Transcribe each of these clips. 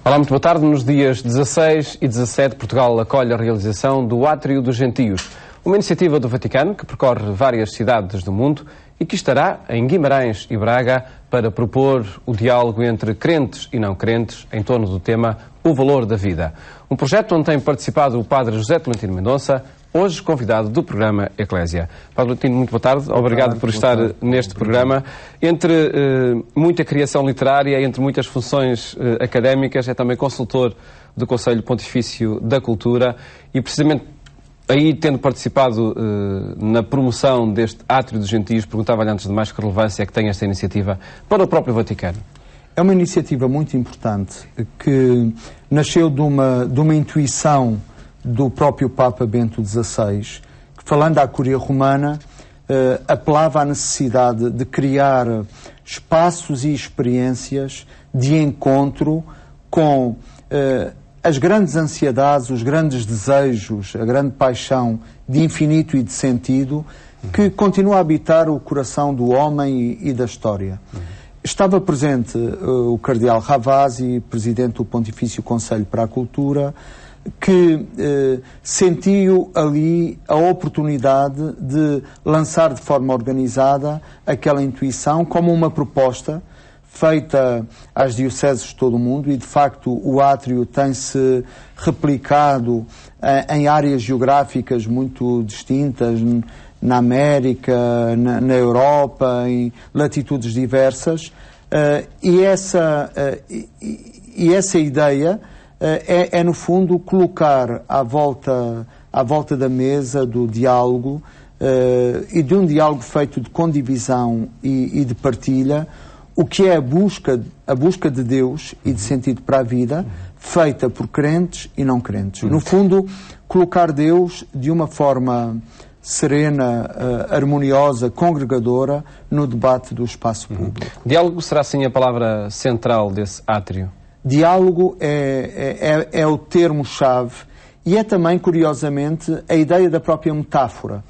Olá, muito boa tarde. Nos dias 16 e 17, Portugal acolhe a realização do Átrio dos Gentios, uma iniciativa do Vaticano que percorre várias cidades do mundo e que estará em Guimarães e Braga para propor o diálogo entre crentes e não crentes em torno do tema O Valor da Vida. Um projeto onde tem participado o Padre José Tolentino Mendonça, hoje convidado do programa Eclésia. Padre Tolentino, muito boa tarde. Obrigado por estar neste programa. Entre muita criação literária, entre muitas funções académicas, é também consultor do Conselho Pontifício da Cultura e, precisamente, aí tendo participado na promoção deste Átrio dos Gentios, perguntava-lhe antes de mais que relevância é que tem esta iniciativa para o próprio Vaticano. É uma iniciativa muito importante que nasceu de uma intuição do próprio Papa Bento XVI, que, falando à Cúria Romana, apelava à necessidade de criar espaços e experiências de encontro com as grandes ansiedades, os grandes desejos, a grande paixão de infinito e de sentido que continua a habitar o coração do homem e da história. Estava presente o Cardeal Ravasi, presidente do Pontifício Conselho para a Cultura, que sentiu ali a oportunidade de lançar de forma organizada aquela intuição como uma proposta feita às dioceses de todo o mundo e, de facto, o átrio tem-se replicado em áreas geográficas muito distintas, na América, na Europa, em latitudes diversas, e essa ideia é, no fundo, colocar à volta da mesa do diálogo e de um diálogo feito de condivisão e de partilha, o que é a busca de Deus e de sentido para a vida, feita por crentes e não crentes. No fundo, colocar Deus de uma forma serena, harmoniosa, congregadora, no debate do espaço público. Diálogo será, sim, a palavra central desse átrio? Diálogo é o termo-chave e é também, curiosamente, a ideia da própria metáfora.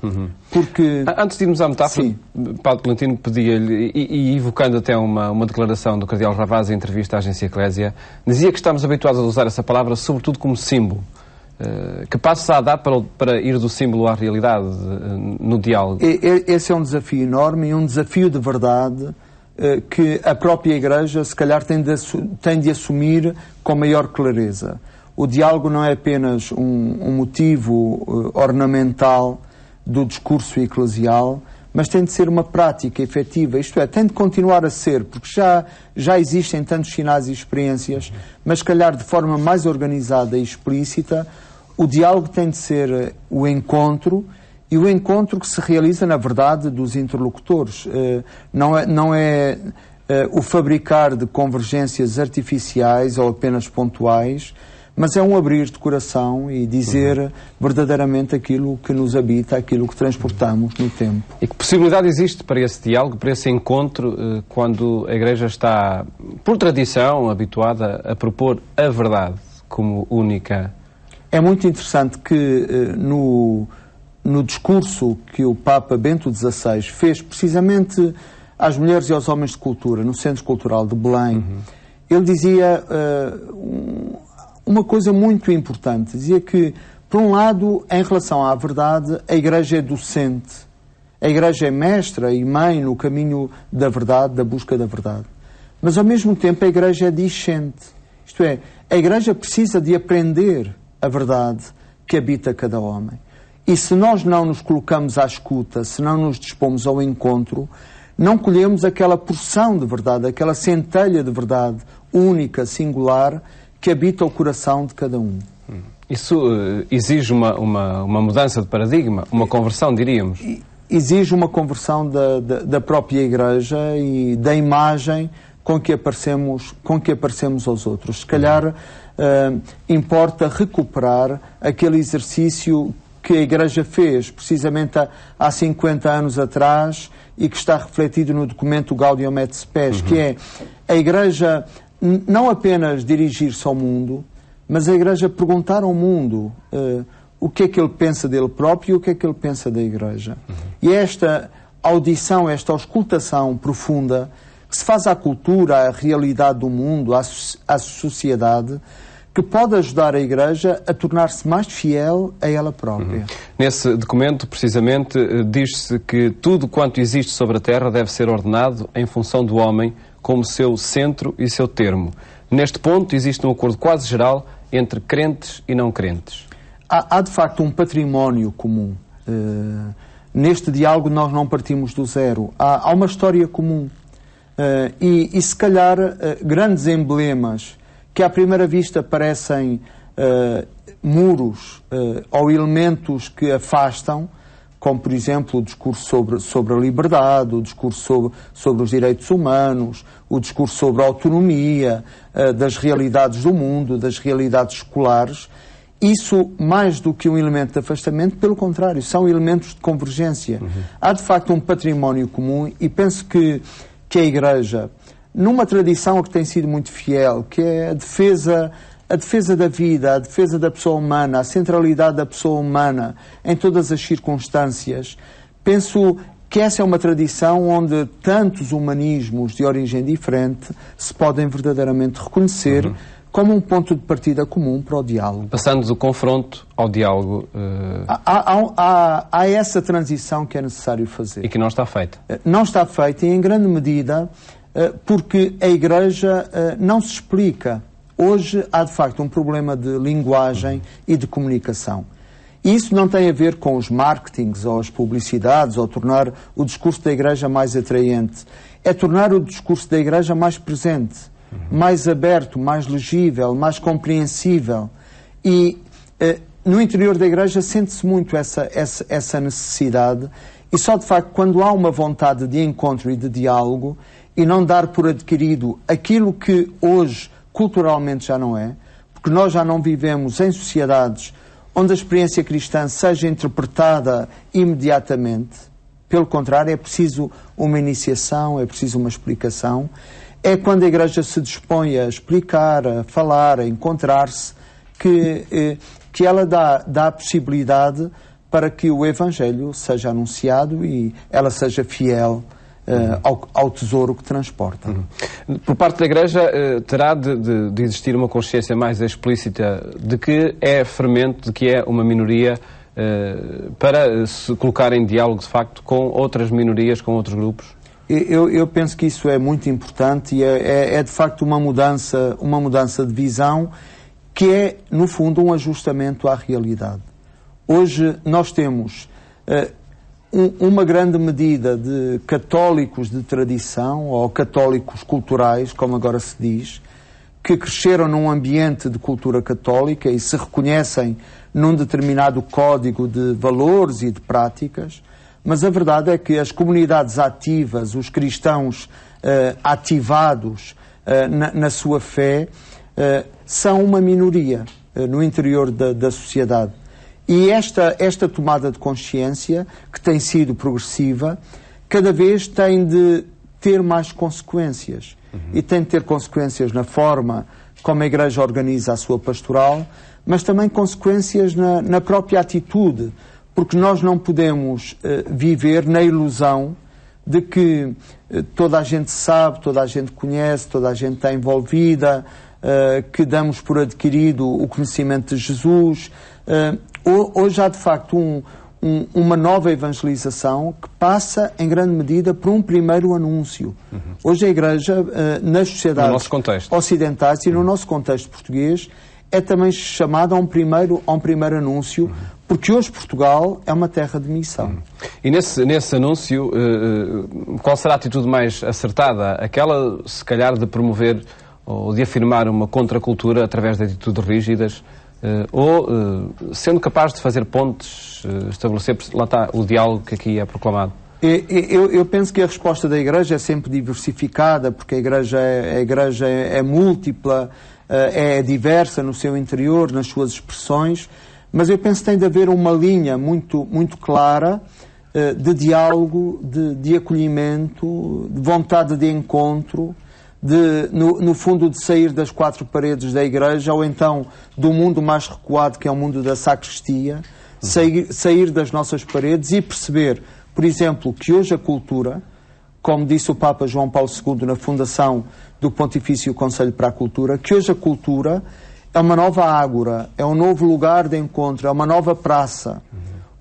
Porque... Antes de irmos à metáfora, Padre Tolentino pedia-lhe, e evocando até uma declaração do Cardeal Ravasi em entrevista à agência Eclésia, dizia que estamos habituados a usar essa palavra sobretudo como símbolo. Que passos há a dar para ir do símbolo à realidade no diálogo? Esse é um desafio enorme e um desafio de verdade que a própria Igreja, se calhar, tem de assumir com maior clareza. O diálogo não é apenas um motivo ornamental do discurso eclesial, mas tem de ser uma prática efetiva, isto é, tem de continuar a ser, porque já existem tantos sinais e experiências, mas, se calhar, de forma mais organizada e explícita, o diálogo tem de ser o encontro, e o encontro que se realiza, na verdade, dos interlocutores. Não é o fabricar de convergências artificiais ou apenas pontuais, mas é um abrir de coração e dizer verdadeiramente aquilo que nos habita, aquilo que transportamos no tempo. E que possibilidade existe para esse diálogo, para esse encontro, quando a Igreja está, por tradição, habituada a propor a verdade como única? É muito interessante que no discurso que o Papa Bento XVI fez precisamente às mulheres e aos homens de cultura, no Centro Cultural de Belém, ele dizia uma coisa muito importante. Dizia que, por um lado, em relação à verdade, a Igreja é docente. A Igreja é mestra e mãe no caminho da verdade, da busca da verdade. Mas, ao mesmo tempo, a Igreja é discente. Isto é, a Igreja precisa de aprender a verdade que habita cada homem. E se nós não nos colocamos à escuta, se não nos dispomos ao encontro, não colhemos aquela porção de verdade, aquela centelha de verdade única, singular, que habita o coração de cada um. Isso exige uma mudança de paradigma, uma conversão, diríamos? Exige uma conversão da própria Igreja e da imagem com que aparecemos aos outros. Se calhar importa recuperar aquele exercício que a Igreja fez precisamente há 50 anos atrás e que está refletido no documento Gaudium et Spes, que é a Igreja não apenas dirigir-se ao mundo, mas a Igreja perguntar ao mundo o que é que ele pensa dele próprio e o que é que ele pensa da Igreja. E esta audição, esta auscultação profunda que se faz à cultura, à realidade do mundo, à sociedade, que pode ajudar a Igreja a tornar-se mais fiel a ela própria. Nesse documento, precisamente, diz-se que tudo quanto existe sobre a Terra deve ser ordenado em função do homem como seu centro e seu termo. Neste ponto, existe um acordo quase geral entre crentes e não crentes. Há de facto um património comum. Neste diálogo nós não partimos do zero. Há uma história comum. E se calhar grandes emblemas que à primeira vista parecem muros ou elementos que afastam, como por exemplo o discurso sobre a liberdade, o discurso sobre os direitos humanos, o discurso sobre a autonomia, das realidades do mundo, das realidades escolares. Isso, mais do que um elemento de afastamento, pelo contrário, são elementos de convergência. Há de facto um património comum e penso que a Igreja, numa tradição a que tem sido muito fiel, que é a defesa da vida, a defesa da pessoa humana, a centralidade da pessoa humana em todas as circunstâncias, penso que essa é uma tradição onde tantos humanismos de origem diferente se podem verdadeiramente reconhecer como um ponto de partida comum para o diálogo. Passando do confronto ao diálogo... Há essa transição que é necessário fazer. E que não está feita. Não está feita e em grande medida porque a Igreja não se explica. Hoje há de facto um problema de linguagem e de comunicação. E isso não tem a ver com os marketings ou as publicidades ou tornar o discurso da Igreja mais atraente. É tornar o discurso da Igreja mais presente, mais aberto, mais legível, mais compreensível. E no interior da Igreja sente-se muito essa necessidade e só de facto quando há uma vontade de encontro e de diálogo e não dar por adquirido aquilo que hoje culturalmente já não é, porque nós já não vivemos em sociedades onde a experiência cristã seja interpretada imediatamente. Pelo contrário, é preciso uma iniciação, é preciso uma explicação. É quando a Igreja se dispõe a explicar, a falar, a encontrar-se, que ela dá a possibilidade para que o Evangelho seja anunciado e ela seja fiel ao tesouro que transporta. Por parte da Igreja, terá de existir uma consciência mais explícita de que é fermento, de que é uma minoria, para se colocar em diálogo, de facto, com outras minorias, com outros grupos? Eu penso que isso é muito importante e é de facto uma mudança de visão que é, no fundo, um ajustamento à realidade. Hoje nós temos uma grande medida de católicos de tradição, ou católicos culturais, como agora se diz, que cresceram num ambiente de cultura católica e se reconhecem num determinado código de valores e de práticas, mas a verdade é que as comunidades ativas, os cristãos ativados na sua fé, são uma minoria no interior da sociedade. E esta tomada de consciência, que tem sido progressiva, cada vez tem de ter mais consequências. E tem de ter consequências na forma como a Igreja organiza a sua pastoral, mas também consequências na própria atitude, porque nós não podemos viver na ilusão de que toda a gente sabe, toda a gente conhece, toda a gente está envolvida, que damos por adquirido o conhecimento de Jesus. Hoje há de facto uma nova evangelização que passa em grande medida por um primeiro anúncio. Hoje a Igreja, nas sociedades ocidentais e no nosso contexto português, é também chamada a um primeiro anúncio, porque hoje Portugal é uma terra de missão. E nesse anúncio, qual será a atitude mais acertada? Aquela, se calhar, de promover ou de afirmar uma contracultura através de atitudes rígidas, ou sendo capaz de fazer pontes, estabelecer, lá está, o diálogo que aqui é proclamado? Eu penso que a resposta da Igreja é sempre diversificada, porque a Igreja é múltipla, é diversa no seu interior, nas suas expressões, mas eu penso que tem de haver uma linha muito, muito clara de diálogo, de acolhimento, de vontade de encontro, no fundo de sair das quatro paredes da Igreja, ou então do mundo mais recuado, que é o mundo da sacristia, sair das nossas paredes e perceber, por exemplo, que hoje a cultura, como disse o Papa João Paulo II na fundação do Pontifício Conselho para a Cultura, que hoje a cultura é uma nova ágora, é um novo lugar de encontro, é uma nova praça,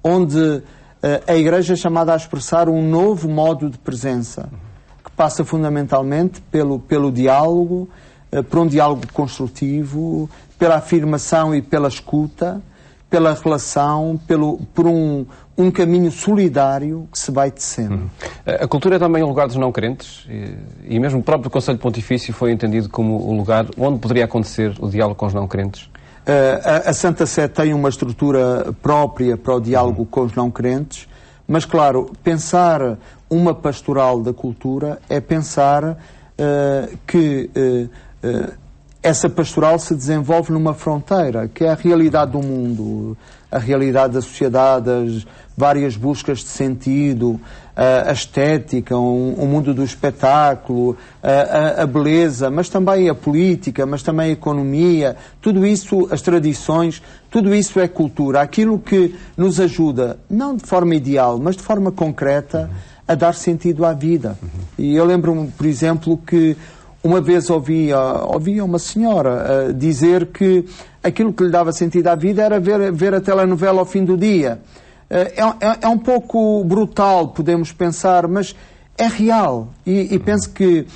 onde a Igreja é chamada a expressar um novo modo de presença, que passa fundamentalmente pelo diálogo, por um diálogo construtivo, pela afirmação e pela escuta, pela relação, por um caminho solidário que se vai tecendo. A cultura é também um lugar dos não crentes e mesmo o próprio Conselho Pontifício foi entendido como o lugar onde poderia acontecer o diálogo com os não crentes? A Santa Sé tem uma estrutura própria para o diálogo com os não crentes, mas, claro, pensar uma pastoral da cultura é pensar que essa pastoral se desenvolve numa fronteira, que é a realidade do mundo, a realidade da sociedade, as várias buscas de sentido, a estética, o mundo do espetáculo, a beleza, mas também a política, mas também a economia, tudo isso, as tradições, tudo isso é cultura. Aquilo que nos ajuda, não de forma ideal, mas de forma concreta, a dar sentido à vida. E eu lembro-me, por exemplo, que uma vez ouvia uma senhora dizer que aquilo que lhe dava sentido à vida era ver a telenovela ao fim do dia. É um pouco brutal, podemos pensar, mas é real. E penso que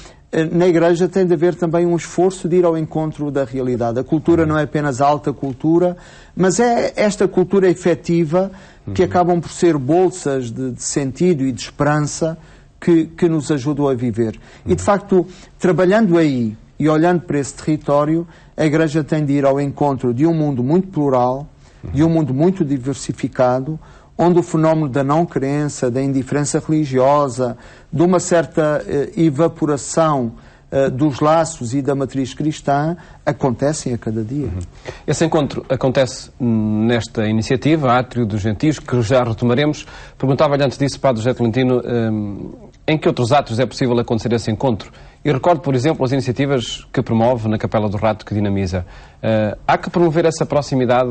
na Igreja tem de haver também um esforço de ir ao encontro da realidade. A cultura não é apenas a alta cultura, mas é esta cultura efetiva que acabam por ser bolsas de sentido e de esperança que nos ajudam a viver. E, de facto, trabalhando aí e olhando para esse território, a Igreja tem de ir ao encontro de um mundo muito plural, de um mundo muito diversificado, onde o fenómeno da não-crença, da indiferença religiosa, de uma certa evaporação dos laços e da matriz cristã acontecem a cada dia. Esse encontro acontece nesta iniciativa, Átrio dos Gentios, que já retomaremos. Perguntava-lhe antes disso, Padre José Tolentino, em que outros atos é possível acontecer esse encontro? E recordo, por exemplo, as iniciativas que promove na Capela do Rato, que dinamiza. Há que promover essa proximidade,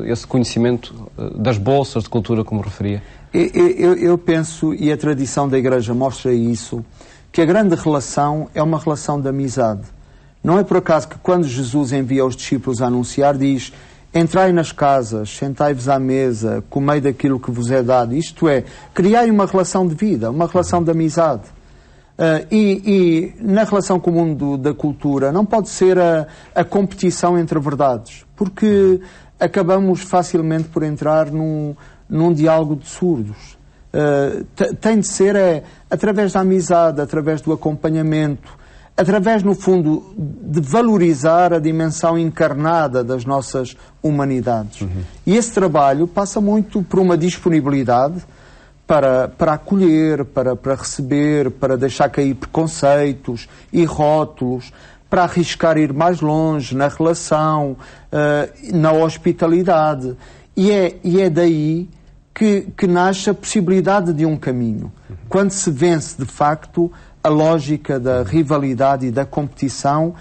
esse conhecimento das bolsas de cultura, como referia? Eu penso, e a tradição da Igreja mostra isso, que a grande relação é uma relação de amizade. Não é por acaso que quando Jesus envia os discípulos a anunciar, diz: entrai nas casas, sentai-vos à mesa, comei daquilo que vos é dado. Isto é, criai uma relação de vida, uma relação de amizade. E na relação com o mundo da cultura não pode ser a competição entre verdades, porque acabamos facilmente por entrar num diálogo de surdos. Tem de ser através da amizade, através do acompanhamento, através, no fundo, de valorizar a dimensão encarnada das nossas humanidades. E esse trabalho passa muito por uma disponibilidade para acolher, para receber, para deixar cair preconceitos e rótulos, para arriscar ir mais longe na relação, na hospitalidade. E é daí que nasce a possibilidade de um caminho. Quando se vence, de facto, a lógica da rivalidade e da competição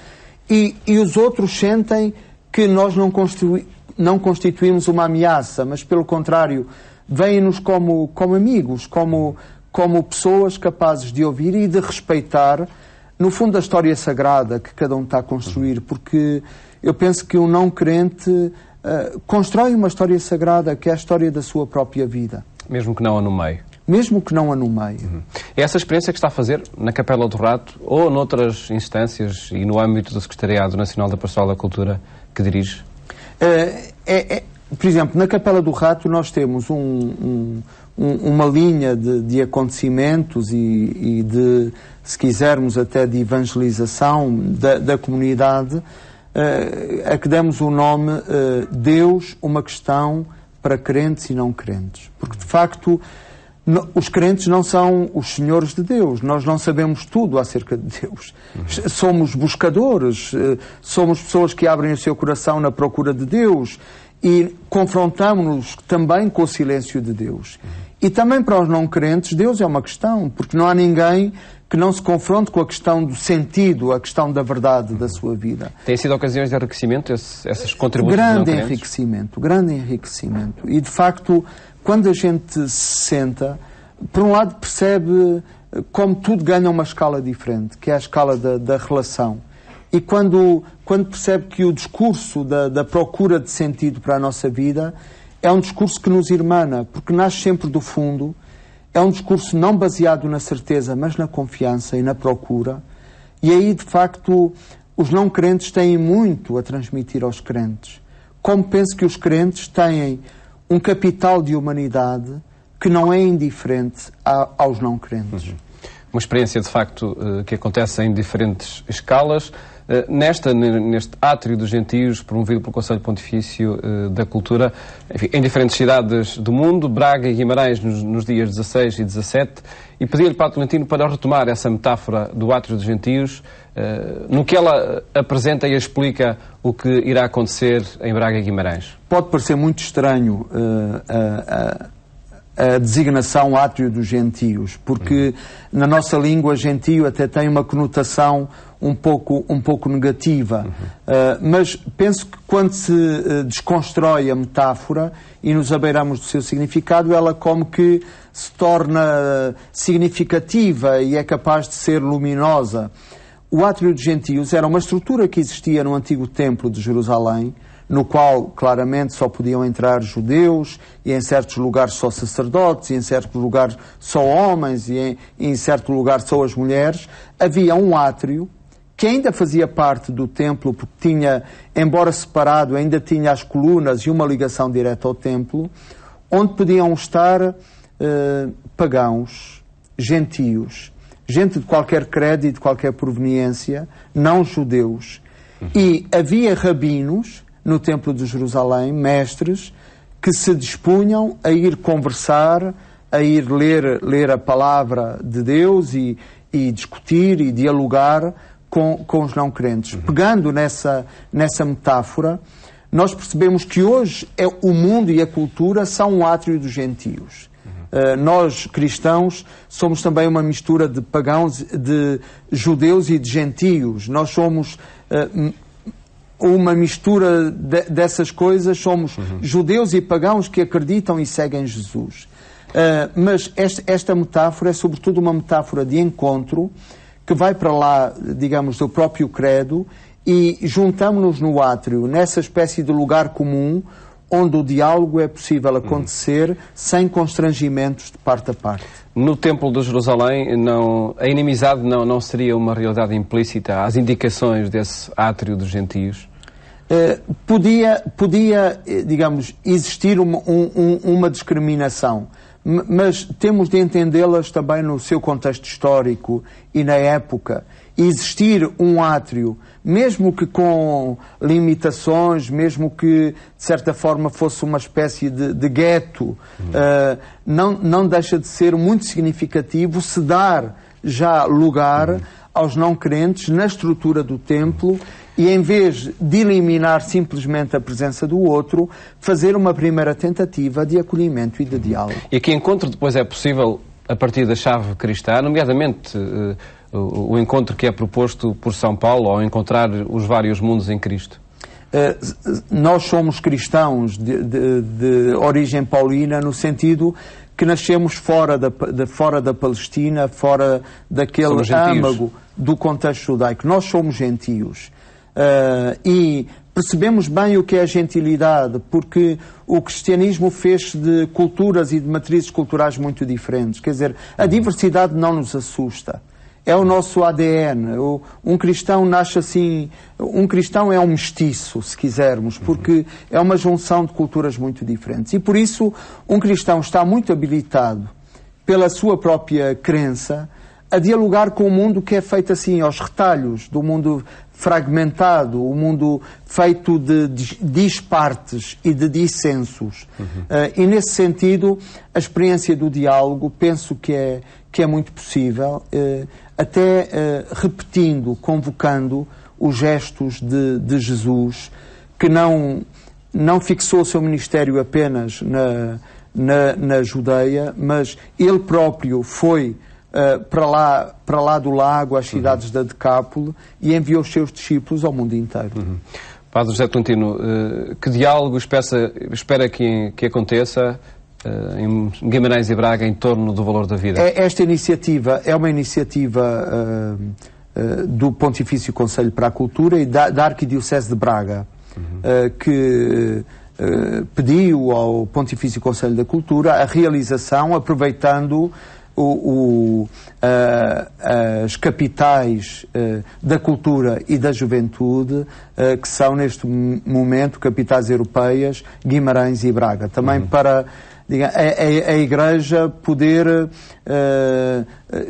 e os outros sentem que nós não constituímos uma ameaça, mas, pelo contrário, veem-nos como amigos, como pessoas capazes de ouvir e de respeitar, no fundo, a história sagrada que cada um está a construir, porque eu penso que um não crente constrói uma história sagrada que é a história da sua própria vida. Mesmo que não a no meio. Mesmo que não a no meio. É essa experiência que está a fazer na Capela do Rato ou noutras instâncias e no âmbito do Secretariado Nacional da Pastoral da Cultura que dirige? Por exemplo, na Capela do Rato nós temos uma linha de acontecimentos e de, se quisermos, até de evangelização da comunidade, a que demos o nome Deus, uma questão para crentes e não crentes. Porque, de facto, os crentes não são os senhores de Deus. Nós não sabemos tudo acerca de Deus. Somos buscadores, somos pessoas que abrem o seu coração na procura de Deus e confrontamos-nos também com o silêncio de Deus. E também para os não crentes, Deus é uma questão, porque não há ninguém que não se confronte com a questão do sentido, a questão da verdade da sua vida. Têm sido ocasiões de enriquecimento, essas contribuições não crentes? Grande enriquecimento. E, de facto, quando a gente se senta, por um lado percebe como tudo ganha uma escala diferente, que é a escala da relação. E quando percebe que o discurso da procura de sentido para a nossa vida é um discurso que nos irmana, porque nasce sempre do fundo, é um discurso não baseado na certeza, mas na confiança e na procura. E aí, de facto, os não crentes têm muito a transmitir aos crentes. Como penso que os crentes têm um capital de humanidade que não é indiferente aos não crentes. Uma experiência, de facto, que acontece em diferentes escalas. Neste átrio dos gentios, promovido pelo Conselho Pontifício da Cultura, enfim, em diferentes cidades do mundo, Braga e Guimarães nos dias 16 e 17, e pedir-lhe, Padre Tolentino, para retomar essa metáfora do átrio dos gentios, no que ela apresenta e explica o que irá acontecer em Braga e Guimarães. Pode parecer muito estranho a designação átrio dos gentios, porque na nossa língua gentio até tem uma conotação um pouco negativa, mas penso que quando se desconstrói a metáfora e nos abeiramos do seu significado, ela como que se torna significativa e é capaz de ser luminosa. O átrio dos gentios era uma estrutura que existia no antigo templo de Jerusalém, no qual claramente só podiam entrar judeus, e em certos lugares só sacerdotes, e em certos lugares só homens, e em certo lugar só as mulheres. Havia um átrio que ainda fazia parte do templo, porque tinha, embora separado, ainda tinha as colunas e uma ligação direta ao templo, onde podiam estar pagãos, gentios, gente de qualquer credo e de qualquer proveniência, não judeus. E havia rabinos no Templo de Jerusalém, mestres, que se dispunham a ir conversar, a ir ler a palavra de Deus e discutir e dialogar com os não crentes. Pegando nessa metáfora, nós percebemos que hoje o mundo e a cultura são um átrio dos gentios. Nós, cristãos, somos também uma mistura de pagãos, de judeus e de gentios. Nós somos uma mistura dessas coisas, somos judeus e pagãos que acreditam e seguem Jesus. Mas esta metáfora é sobretudo uma metáfora de encontro que vai para lá, digamos, do próprio credo, e juntamos-nos no átrio, nessa espécie de lugar comum, onde o diálogo é possível acontecer sem constrangimentos de parte a parte. No Templo de Jerusalém, a inimizade não seria uma realidade implícita às indicações desse átrio dos gentios? Podia, digamos, existir uma discriminação, mas temos de entendê-las também no seu contexto histórico e na época. Existir um átrio, mesmo que com limitações, mesmo que de certa forma fosse uma espécie de gueto, não deixa de ser muito significativo se dar já lugar aos não crentes na estrutura do templo e, em vez de eliminar simplesmente a presença do outro, fazer uma primeira tentativa de acolhimento e de diálogo. E que encontro depois é possível a partir da chave cristã, nomeadamente o encontro que é proposto por São Paulo ao encontrar os vários mundos em Cristo? Nós somos cristãos de origem paulina, no sentido que nascemos fora da Palestina, fora daquele âmago do contexto judaico. Nós somos gentios. E percebemos bem o que é a gentilidade, porque o cristianismo fez-se de culturas e de matrizes culturais muito diferentes. Quer dizer, a diversidade não nos assusta. É o nosso ADN. Um cristão nasce assim... Um cristão é um mestiço, se quisermos, porque é uma junção de culturas muito diferentes. E por isso, um cristão está muito habilitado, pela sua própria crença, a dialogar com o mundo que é feito assim, aos retalhos, do mundo fragmentado, o mundo feito de dispartes e de dissensos. E nesse sentido, a experiência do diálogo, penso que é muito possível, até repetindo, convocando os gestos de Jesus, que não fixou o seu ministério apenas na Judeia, mas ele próprio foi para lá do lago, às cidades da Decápole, e enviou os seus discípulos ao mundo inteiro. Padre José Tolentino, que diálogo espera que aconteça em Guimarães e Braga em torno do valor da vida? Esta iniciativa é uma iniciativa do Pontifício Conselho para a Cultura e da Arquidiocese de Braga, que pediu ao Pontifício Conselho da Cultura a realização, aproveitando as capitais da cultura e da juventude, que são neste momento capitais europeias, Guimarães e Braga. Também para a Igreja poder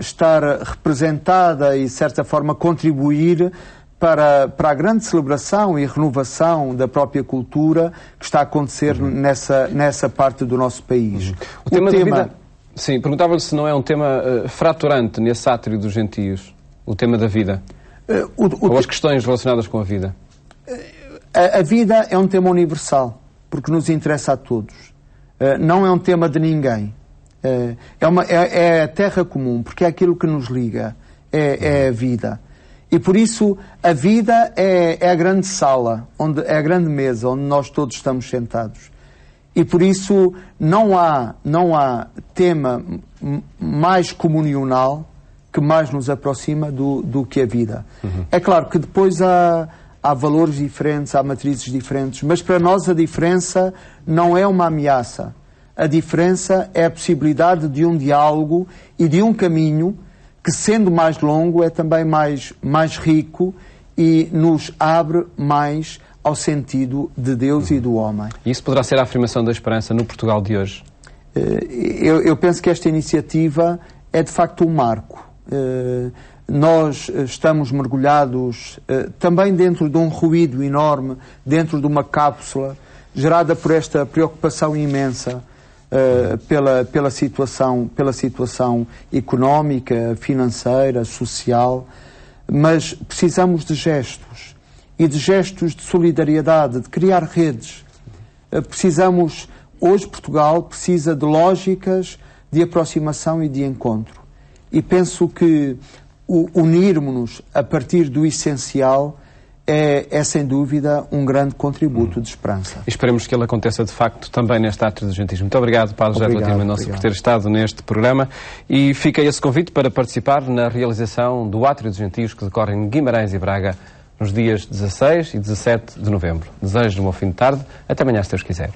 estar representada e, de certa forma, contribuir para a grande celebração e renovação da própria cultura que está a acontecer nessa parte do nosso país. O tema da vida... Sim, perguntava-lhe se não é um tema fraturante nesse átrio dos gentios, o tema da vida, ou as questões relacionadas com a vida. A vida é um tema universal, porque nos interessa a todos. Não é um tema de ninguém. É a terra comum, porque é aquilo que nos liga, é a vida. E por isso a vida é a grande sala, é a grande mesa onde nós todos estamos sentados. E por isso não há tema mais comunional que mais nos aproxima do que a vida. É claro que depois há valores diferentes, há matrizes diferentes, mas para nós a diferença não é uma ameaça. A diferença é a possibilidade de um diálogo e de um caminho que, sendo mais longo, é também mais rico e nos abre mais ao sentido de Deus e do homem. E isso poderá ser a afirmação da esperança no Portugal de hoje? Eu penso que esta iniciativa é de facto um marco. Nós estamos mergulhados também dentro de um ruído enorme, dentro de uma cápsula, gerada por esta preocupação imensa pela situação económica, financeira, social, mas precisamos de gestos. E de gestos de solidariedade, de criar redes. Hoje Portugal precisa de lógicas de aproximação e de encontro. E penso que unirmos-nos a partir do essencial é sem dúvida um grande contributo de esperança. E esperemos que ele aconteça de facto também neste átrio do gentismo. Muito obrigado, Padre José Latino Mendonça, por ter estado neste programa. E fica esse convite para participar na realização do átrio dos gentios que decorre em Guimarães e Braga nos dias 16 e 17 de novembro. Desejo um bom fim de tarde. Até amanhã, se Deus quiser.